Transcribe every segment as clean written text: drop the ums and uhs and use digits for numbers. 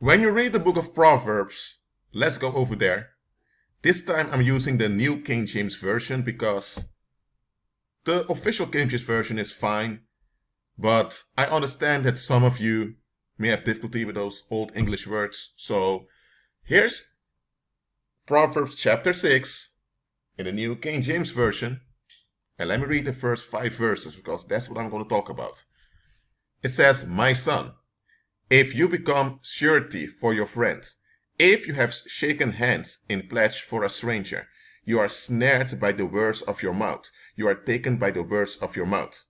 When you read the book of Proverbs, let's go over there. This time I'm using the New King James Version because the official King James Version is fine, but I understand that some of you may have difficulty with those old English words. So here's Proverbs chapter 6 in the New King James Version. And let me read the first 5 verses because that's what I'm going to talk about. It says, "My son, if you become surety for your friend, if you have shaken hands in pledge for a stranger, you are snared by the words of your mouth. You are taken by the words of your mouth.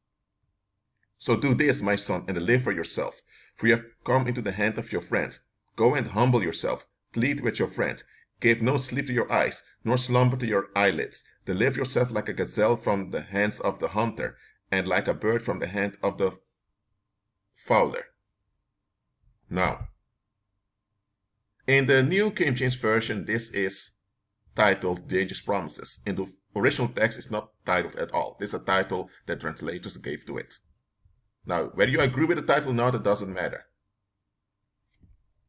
So do this, my son, and deliver yourself, for you have come into the hand of your friend. Go and humble yourself. Plead with your friend. Give no sleep to your eyes, nor slumber to your eyelids. Deliver yourself like a gazelle from the hands of the hunter, and like a bird from the hand of the fowler." Now, in the New King James Version, this is titled Dangerous Promises. In the original text, it's not titled at all. This is a title that translators gave to it. Now, whether you agree with the title or not, it doesn't matter.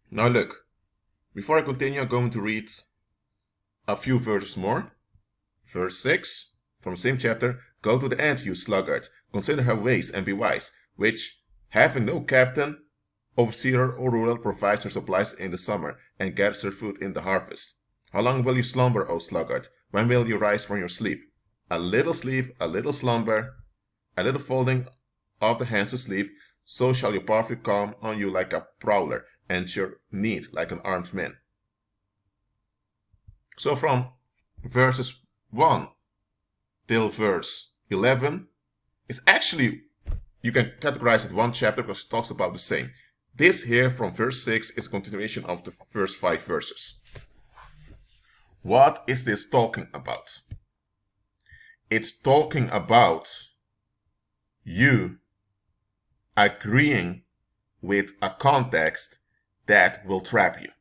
Now look, before I continue, I'm going to read a few verses more. Verse 6, from the same chapter, "Go to the end, you sluggard. Consider her ways and be wise, which, having no captain, overseer or ruler, provides her supplies in the summer and gathers her food in the harvest. How long will you slumber, O sluggard? When will you rise from your sleep? A little slumber, a little folding of the hands to sleep, so shall your poverty come on you like a prowler, and your need like an armed man." So from verses 1 till verse 11, it's actually, you can categorize it one chapter because it talks about the same. This here from verse 6 is a continuation of the first 5 verses. What is this talking about? It's talking about you agreeing with a context that will trap you.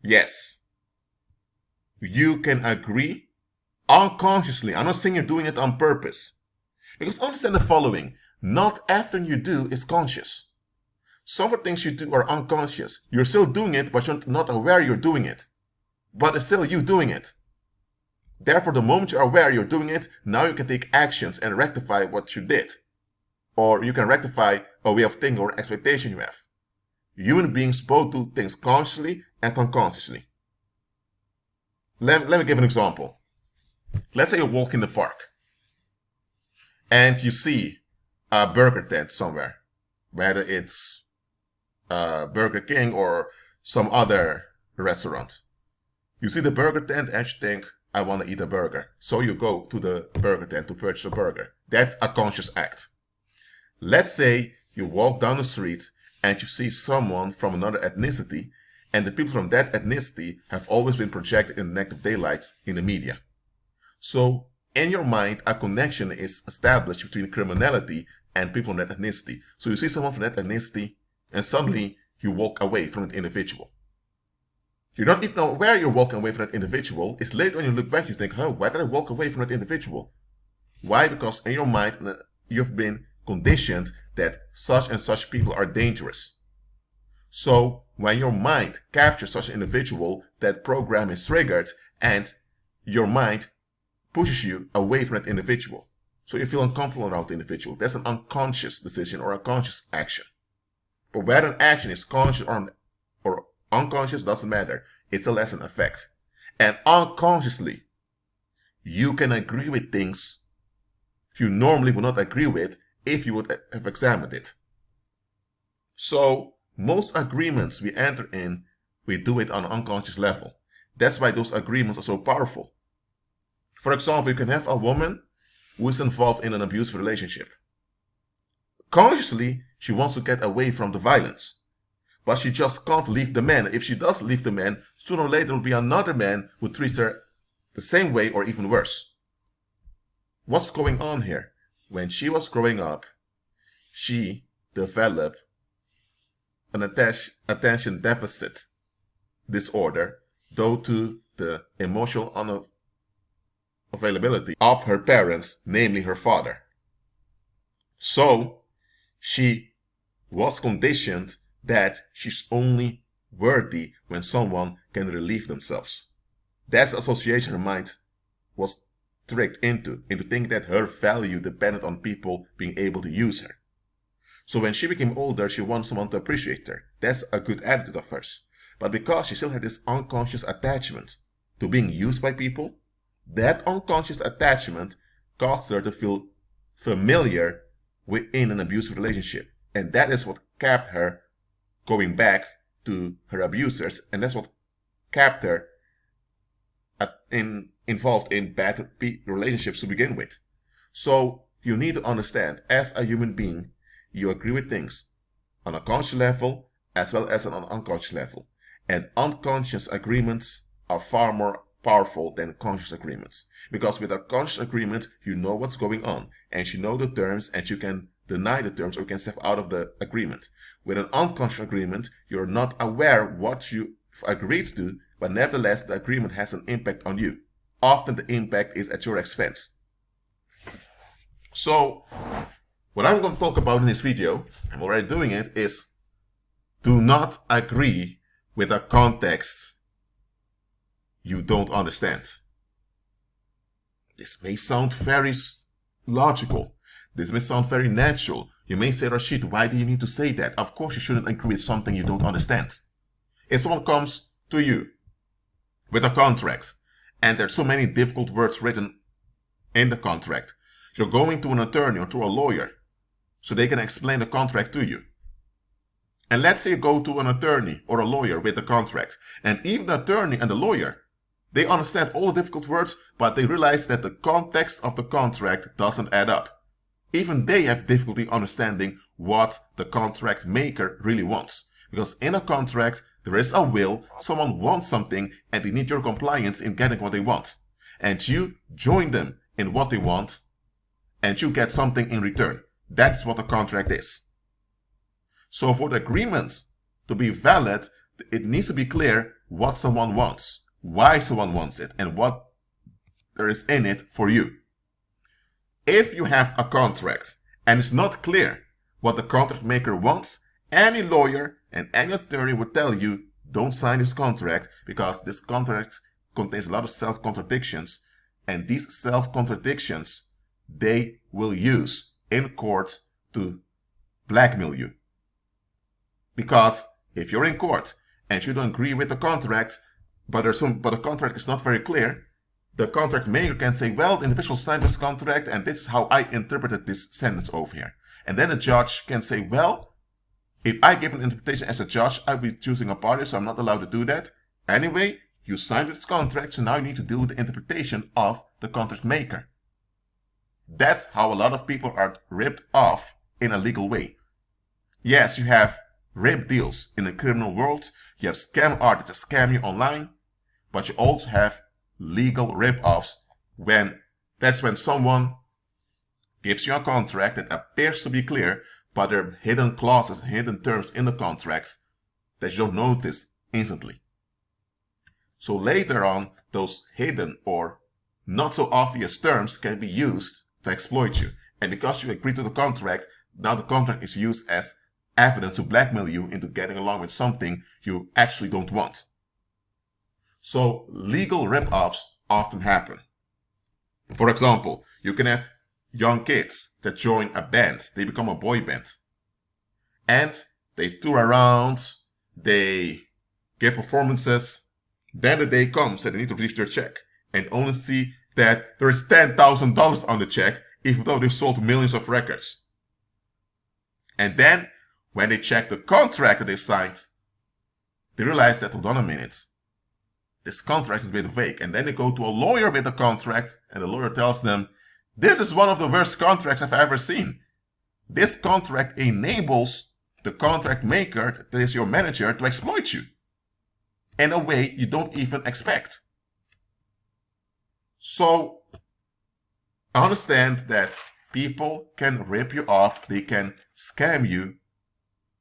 Yes, you can agree unconsciously. I'm not saying you're doing it on purpose. Because understand the following, not everything you do is conscious. Some of the things you do are unconscious. You're still doing it, but you're not aware you're doing it. But it's still you doing it. Therefore, the moment you're aware you're doing it, now you can take actions and rectify what you did. Or you can rectify a way of thinking or an expectation you have. Human beings both do things consciously and unconsciously. Let me give an example. Let's say you walk in the park and you see a burger tent somewhere, whether it's Burger King or some other restaurant. You see the burger tent and you think, I want to eat a burger. So you go to the burger tent to purchase a burger. That's a conscious act. Let's say you walk down the street and you see someone from another ethnicity, and the people from that ethnicity have always been projected in the negative daylight in the media. So in your mind, a connection is established between criminality and people from that ethnicity. So you see someone from that ethnicity, and suddenly you walk away from that individual. You're not even aware you're walking away from that individual. It's later when you look back, you think, why did I walk away from that individual? Why? Because in your mind, you've been conditioned that such and such people are dangerous. So when your mind captures such an individual, that program is triggered and your mind pushes you away from that individual. So you feel uncomfortable around the individual. That's an unconscious decision or a conscious action. But whether an action is conscious or unconscious doesn't matter. It's a lesson effect. And unconsciously, you can agree with things you normally would not agree with if you would have examined it. So most agreements we enter in, we do it on an unconscious level. That's why those agreements are so powerful. For example, you can have a woman who is involved in an abusive relationship. Consciously, she wants to get away from the violence. But she just can't leave the man. If she does leave the man, sooner or later there will be another man who treats her the same way or even worse. What's going on here? When she was growing up, she developed an attention deficit disorder due to the emotional unavailability of her parents, namely her father. So she was conditioned that she's only worthy when someone can relieve themselves. That's the association her mind was tricked into thinking that her value depended on people being able to use her. So when she became older, she wanted someone to appreciate her. That's a good attitude of hers. But because she still had this unconscious attachment to being used by people, that unconscious attachment caused her to feel familiar within an abusive relationship. And that is what kept her going back to her abusers, and that's what kept her involved in bad relationships to begin with. So you need to understand, as a human being, you agree with things on a conscious level as well as on an unconscious level. And unconscious agreements are far more powerful than conscious agreements. Because with a conscious agreement, you know what's going on, and you know the terms, and you can deny the terms or you can step out of the agreement. With an unconscious agreement, you're not aware what you agreed to, but nevertheless, the agreement has an impact on you. Often the impact is at your expense. So, what I'm going to talk about in this video, I'm already doing it, is do not agree with a context you don't understand. This may sound very logical. This may sound very natural. You may say, Rashid, why do you need to say that? Of course you shouldn't agree with something you don't understand. If someone comes to you with a contract, and there's so many difficult words written in the contract, you're going to an attorney or to a lawyer so they can explain the contract to you. And let's say you go to an attorney or a lawyer with the contract, and even the attorney and the lawyer, they understand all the difficult words, but they realize that the context of the contract doesn't add up. Even they have difficulty understanding what the contract maker really wants. Because in a contract, there is a will, someone wants something, and they need your compliance in getting what they want. And you join them in what they want, and you get something in return. That's what a contract is. So for the agreement to be valid, it needs to be clear what someone wants, why someone wants it, and what there is in it for you. If you have a contract and it's not clear what the contract maker wants, any lawyer and any attorney would tell you, don't sign this contract because this contract contains a lot of self-contradictions, and these self-contradictions they will use in court to blackmail you. Because if you're in court and you don't agree with the contract, but the contract is not very clear, the contract maker can say, well, the individual signed this contract and this is how I interpreted this sentence over here. And then the judge can say, well, if I give an interpretation as a judge, I'll be choosing a party, so I'm not allowed to do that. Anyway, you signed this contract, so now you need to deal with the interpretation of the contract maker. That's how a lot of people are ripped off in a legal way. Yes, you have rape deals in the criminal world, you have scam artists that scam you online, but you also have legal rip-offs that's when someone gives you a contract that appears to be clear, but there are hidden clauses, hidden terms in the contract that you don't notice instantly. So later on, those hidden or not so obvious terms can be used to exploit you. And because you agree to the contract, now the contract is used as evidence to blackmail you into getting along with something you actually don't want. So legal rip-offs often happen. For example, you can have young kids that join a band. They become a boy band. And they tour around, they give performances. Then the day comes that they need to receive their check and only see that there is $10,000 on the check, even though they sold millions of records. And then when they check the contract that they signed, they realize that, hold on a minute, this contract is a bit vague. And then they go to a lawyer with the contract, and the lawyer tells them, this is one of the worst contracts I've ever seen. This contract enables the contract maker, that is your manager, to exploit you in a way you don't even expect. So understand that people can rip you off, they can scam you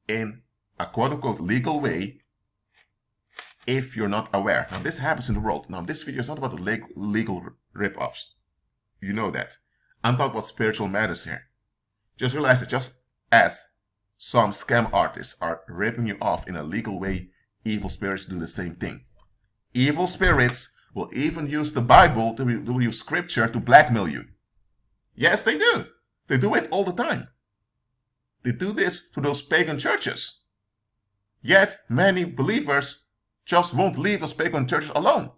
in a quote-unquote legal way if you're not aware. Now this happens in the world. Now this video is not about the legal rip-offs. You know that. I'm talking about spiritual matters here. Just realize that just as some scam artists are ripping you off in a legal way evil spirits do the same thing. Evil spirits will even use the Bible, they will use scripture to blackmail you. Yes, they do. They do it all the time. They do this to those pagan churches. Yet, many believers just won't leave those pagan churches alone.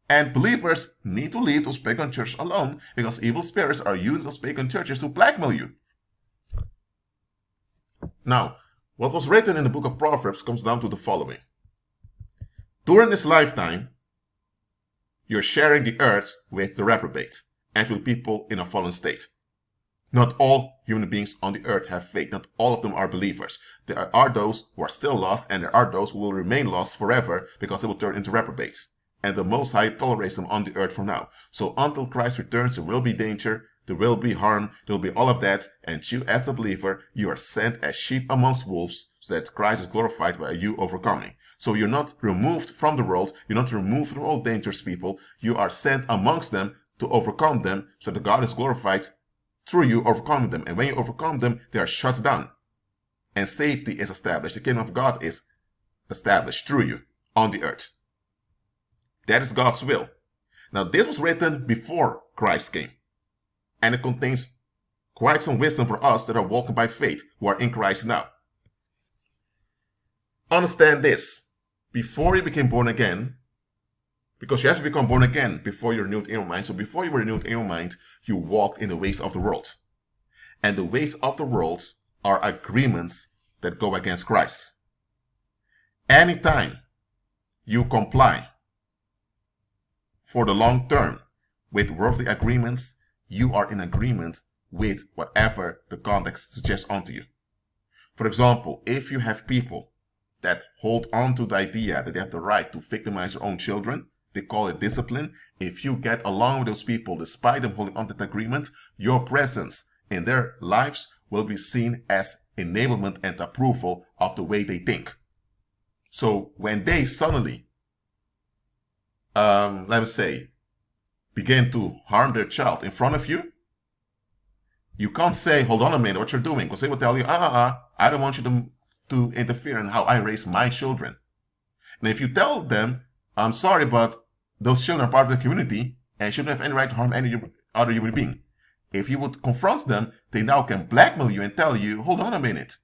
And believers need to leave those pagan churches alone because evil spirits are using those pagan churches to blackmail you. Now, what was written in the book of Proverbs comes down to the following. During this lifetime, you're sharing the earth with the reprobate and with people in a fallen state. Not all human beings on the earth have faith. Not all of them are believers. There are those who are still lost, and there are those who will remain lost forever because they will turn into reprobates. And the Most High tolerates them on the earth for now. So until Christ returns, there will be danger, there will be harm, there will be all of that. And you as a believer, you are sent as sheep amongst wolves so that Christ is glorified by you overcoming. So you're not removed from the world, you're not removed from all dangerous people. You are sent amongst them to overcome them so that God is glorified through you overcoming them. And when you overcome them, they are shut down. And safety is established. The kingdom of God is established through you on the earth. That is God's will. Now, this was written before Christ came. And it contains quite some wisdom for us that are walking by faith, who are in Christ now. Understand this. Before you became born again, because you have to become born again before you're renewed in your mind. So before you were renewed in your mind, you walked in the ways of the world. And the ways of the world are agreements that go against Christ. Anytime you comply for the long term with worldly agreements, you are in agreement with whatever the context suggests unto you. For example, if you have people that hold on to the idea that they have the right to victimize their own children, they call it discipline. If you get along with those people despite them holding on to that agreement, your presence in their lives will be seen as enablement and approval of the way they think. So when they suddenly, let me say, begin to harm their child in front of you, you can't say, hold on a minute, what you're doing, because they will tell you, I don't want you to interfere in how I raise my children. And if you tell them, I'm sorry, but those children are part of the community and shouldn't have any right to harm any other human being. If you would confront them, they now can blackmail you and tell you, hold on a minute.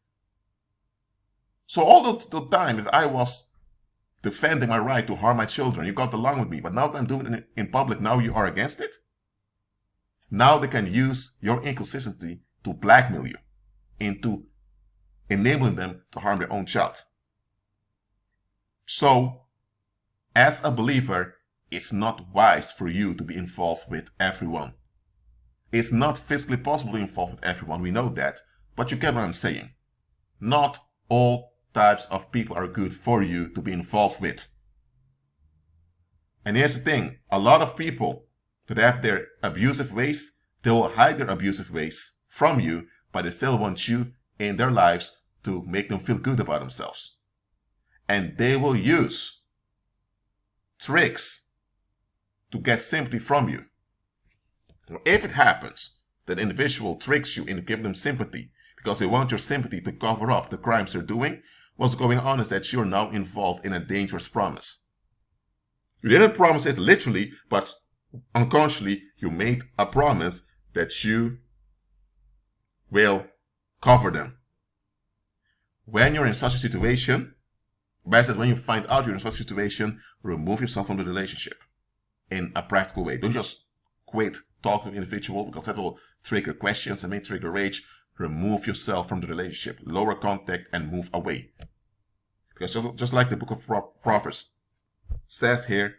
So all the time that I was defending my right to harm my children, you got along with me, but now that I'm doing it in public, now you are against it? Now they can use your inconsistency to blackmail you into enabling them to harm their own child. So, as a believer, it's not wise for you to be involved with everyone. It's not physically possible to be involved with everyone, we know that, but you get what I'm saying. Not all types of people are good for you to be involved with. And here's the thing, a lot of people that have their abusive ways, they will hide their abusive ways from you, but they still want you in their lives to make them feel good about themselves. And they will use tricks to get sympathy from you. Now, if it happens that an individual tricks you into giving them sympathy because they want your sympathy to cover up the crimes they're doing, what's going on is that you're now involved in a dangerous promise. You didn't promise it literally, but unconsciously you made a promise that you will cover them. When you're in such a situation, best is when you find out you're in such a situation, remove yourself from the relationship in a practical way. Don't just quit talking to the individual because that will trigger questions and may trigger rage. Remove yourself from the relationship, lower contact and move away. Because just like the book of Proverbs says here,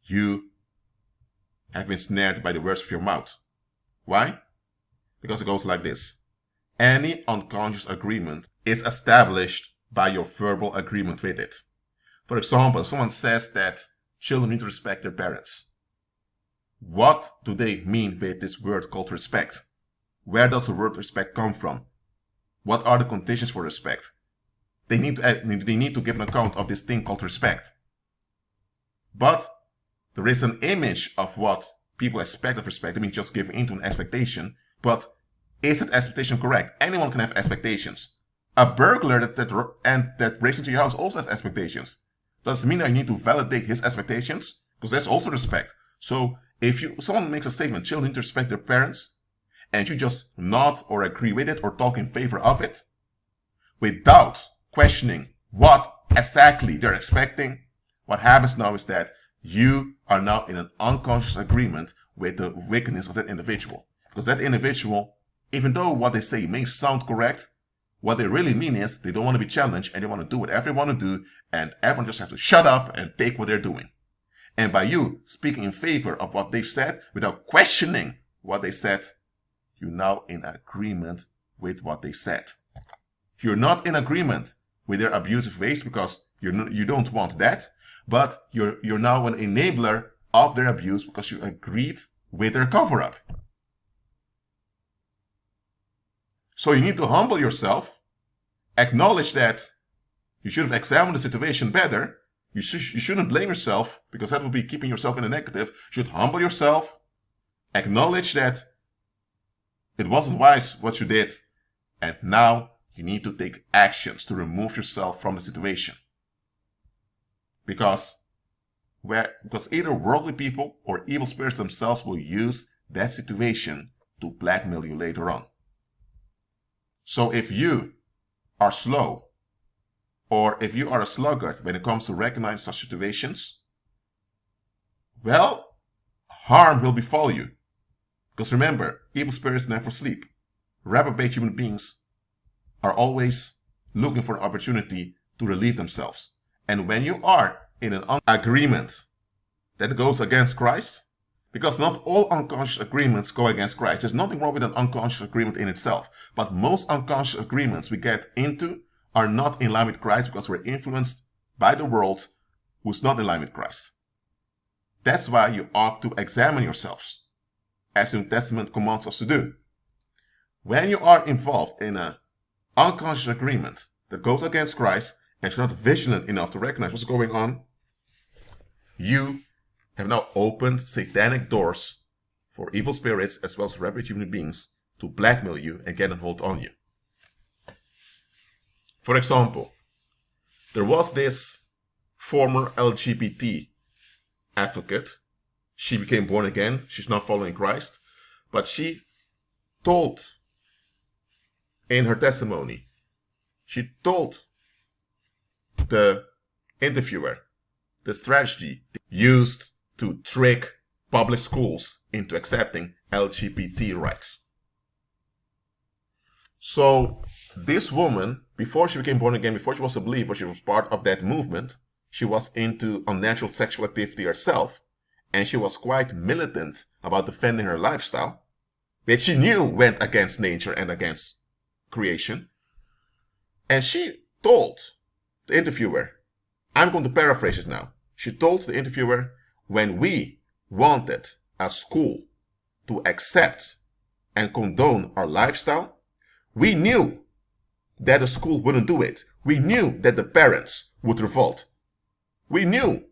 you have been snared by the words of your mouth. Why? Because it goes like this. Any unconscious agreement is established by your verbal agreement with it. For example, if someone says that children need to respect their parents, what do they mean with this word called respect? Where does the word respect come from? What are the conditions for respect? They need to give an account of this thing called respect. But there is an image of what people expect of respect. I mean, just give in to an expectation. But is that expectation correct? Anyone can have expectations. A burglar that breaks into your house also has expectations. Doesn't mean that you need to validate his expectations, because that's also respect. So if someone makes a statement, children need to respect their parents, and you just nod or agree with it or talk in favor of it, without questioning what exactly they're expecting, what happens now is that you are now in an unconscious agreement with the wickedness of that individual. Because that individual, even though what they say may sound correct, what they really mean is they don't want to be challenged and they want to do whatever they want to do, and everyone just has to shut up and take what they're doing. And by you speaking in favor of what they've said without questioning what they said, you're now in agreement with what they said. You're not in agreement with their abusive ways because you don't want that, but you're now an enabler of their abuse because you agreed with their cover-up. So you need to humble yourself, acknowledge that you should have examined the situation better. You shouldn't blame yourself because that would be keeping yourself in the negative. You should humble yourself, acknowledge that it wasn't wise what you did, and now you need to take actions to remove yourself from the situation. Because either worldly people or evil spirits themselves will use that situation to blackmail you later on. So if you are slow, or if you are a sluggard when it comes to recognize such situations, well, harm will befall you. Because remember, evil spirits never sleep. Reprobate human beings are always looking for an opportunity to relieve themselves. And when you are in an agreement that goes against Christ, because not all unconscious agreements go against Christ. There's nothing wrong with an unconscious agreement in itself. But most unconscious agreements we get into are not in line with Christ because we're influenced by the world who's not in line with Christ. That's why you ought to examine yourselves, as the New Testament commands us to do. When you are involved in an unconscious agreement that goes against Christ and you're not vigilant enough to recognize what's going on, you have now opened satanic doors for evil spirits as well as reprobate human beings to blackmail you and get a hold on you. For example, there was this former LGBT advocate. She became born again. She's not following Christ. But she told in her testimony, she told the interviewer the strategy used to trick public schools into accepting LGBT rights. So this woman, before she became born again, before she was a believer, she was part of that movement. She was into unnatural sexual activity herself, and she was quite militant about defending her lifestyle, which she knew went against nature and against creation. And she told the interviewer, I'm going to paraphrase it now. She told the interviewer, when we wanted a school to accept and condone our lifestyle, we knew that the school wouldn't do it. We knew that the parents would revolt. We knew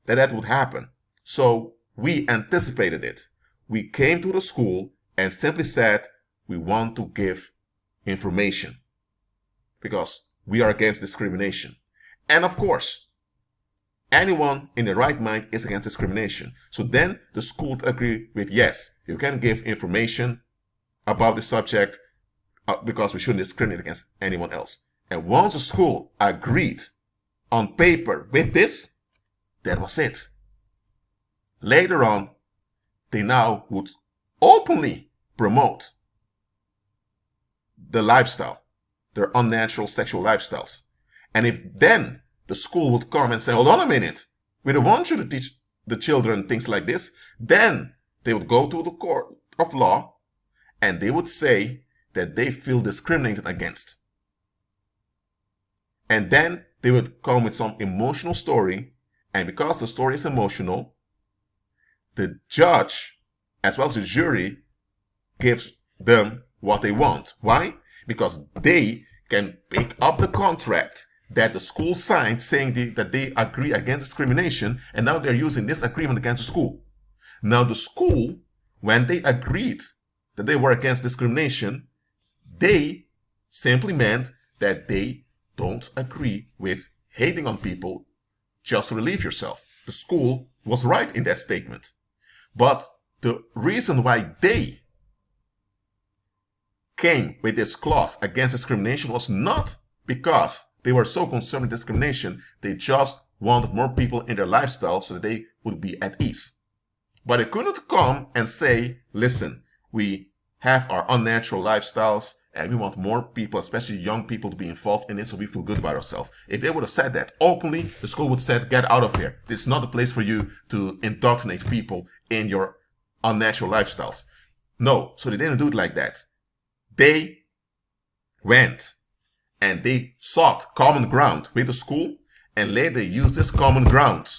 that that would happen. So we anticipated it. We came to the school and simply said, we want to give information because we are against discrimination. And of course, anyone in their right mind is against discrimination. So then the school would agree with, yes, you can give information about the subject because we shouldn't discriminate against anyone else. And once the school agreed on paper with this, that was it. Later on, they now would openly promote the lifestyle, their unnatural sexual lifestyles. And if then the school would come and say, hold on a minute, we don't want you to teach the children things like this, then they would go to the court of law and they would say that they feel discriminated against. And then they would come with some emotional story, and because the story is emotional, the judge as well as the jury gives them what they want. Why? Because they can pick up the contract that the school signed saying that they agree against discrimination, and now they're using this agreement against the school. Now the school, when they agreed that they were against discrimination, they simply meant that they don't agree with hating on people just to relieve yourself. The school was right in that statement. But the reason why they came with this clause against discrimination was not because they were so concerned with discrimination. They just wanted more people in their lifestyle so that they would be at ease. But they couldn't come and say, listen, we have our unnatural lifestyles and we want more people, especially young people, to be involved in it so we feel good about ourselves. If they would have said that openly, the school would have said, get out of here. This is not the place for you to indoctrinate people in your unnatural lifestyles. No, so they didn't do it like that. They went and they sought common ground with the school, and later they used this common ground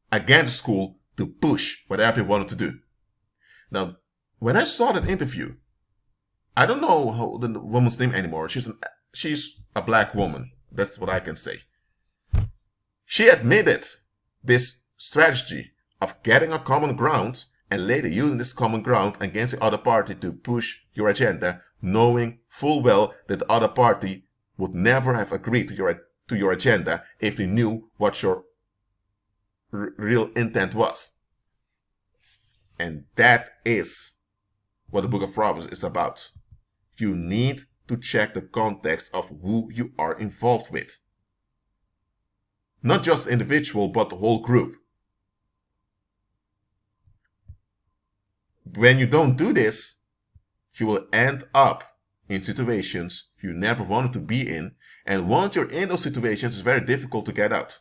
against the school to push whatever they wanted to do. Now, when I saw that interview, I don't know how the woman's name anymore. She's a black woman. That's what I can say. She admitted this strategy of getting a common ground and later using this common ground against the other party to push your agenda, knowing full well that the other party would never have agreed to your agenda if they knew what your real intent was. And that is what the book of Proverbs is about. You need to check the context of who you are involved with. Not just the individual, but the whole group. When you don't do this, you will end up in situations you never wanted to be in, and once you're in those situations, it's very difficult to get out.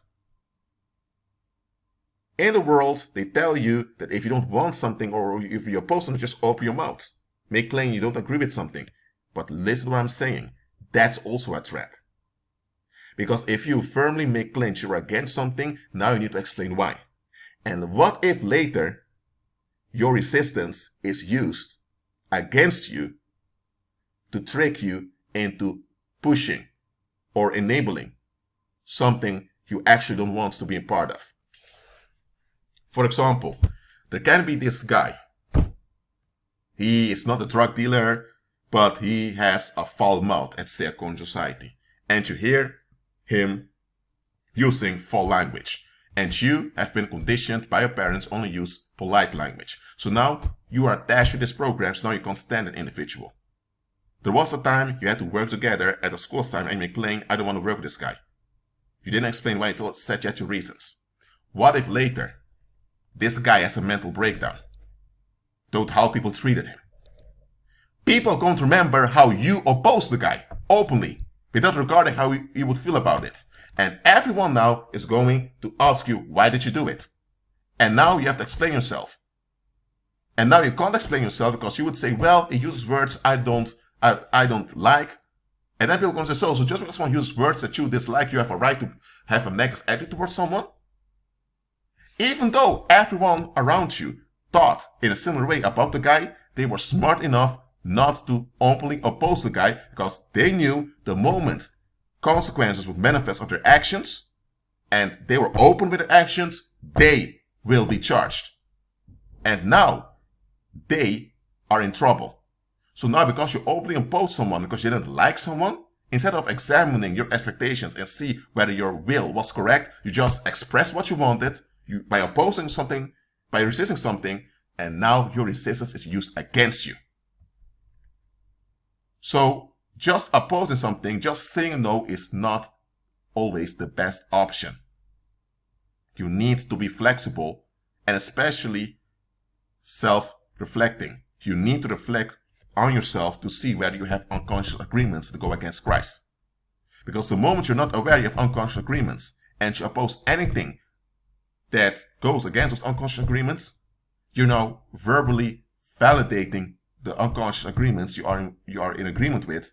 In the world, they tell you that if you don't want something or if you oppose something, just open your mouth. Make claim you don't agree with something. But listen to what I'm saying. That's also a trap. Because if you firmly make claims you're against something, now you need to explain why. And what if later your resistance is used against you to trick you into pushing or enabling something you actually don't want to be a part of? For example, there can be this guy. He is not a drug dealer, but he has a foul mouth at Second Society. And you hear him using foul language. And you have been conditioned by your parents only use polite language. So now you are attached to this program, so now you can't stand an individual. There was a time you had to work together at a school time and you claim, I don't want to work with this guy. You didn't explain why you said you had your reasons. What if later this guy has a mental breakdown? Don't how people treated him. People can't remember how you opposed the guy openly, without regarding how you would feel about it. And everyone now is going to ask you, why did you do it? And now you have to explain yourself. And now you can't explain yourself because you would say, well, he uses words I don't like. And then people are going to say, so just because someone uses words that you dislike, you have a right to have a negative attitude towards someone? Even though everyone around you thought in a similar way about the guy, they were smart enough not to openly oppose the guy because they knew the moment consequences would manifest of their actions and they were open with their actions, they will be charged. And now they are in trouble. So now because you openly oppose someone because you didn't like someone, instead of examining your expectations and see whether your will was correct, you just express what you wanted by opposing something, by resisting something, and now your resistance is used against you. So just opposing something, just saying no is not always the best option. You need to be flexible and especially self-reflecting. You need to reflect on yourself to see whether you have unconscious agreements to go against Christ. Because the moment you're not aware you have unconscious agreements and you oppose anything that goes against those unconscious agreements, you're now verbally validating the unconscious agreements you are in agreement with,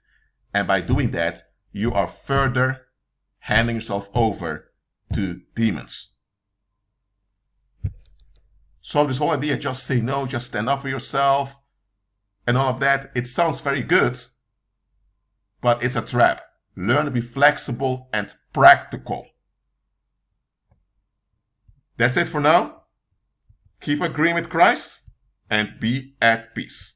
and by doing that, you are further handing yourself over to demons. So this whole idea, just say no, just stand up for yourself, and all of that, it sounds very good, but it's a trap. Learn to be flexible and practical. That's it for now. Keep agreeing with Christ and be at peace.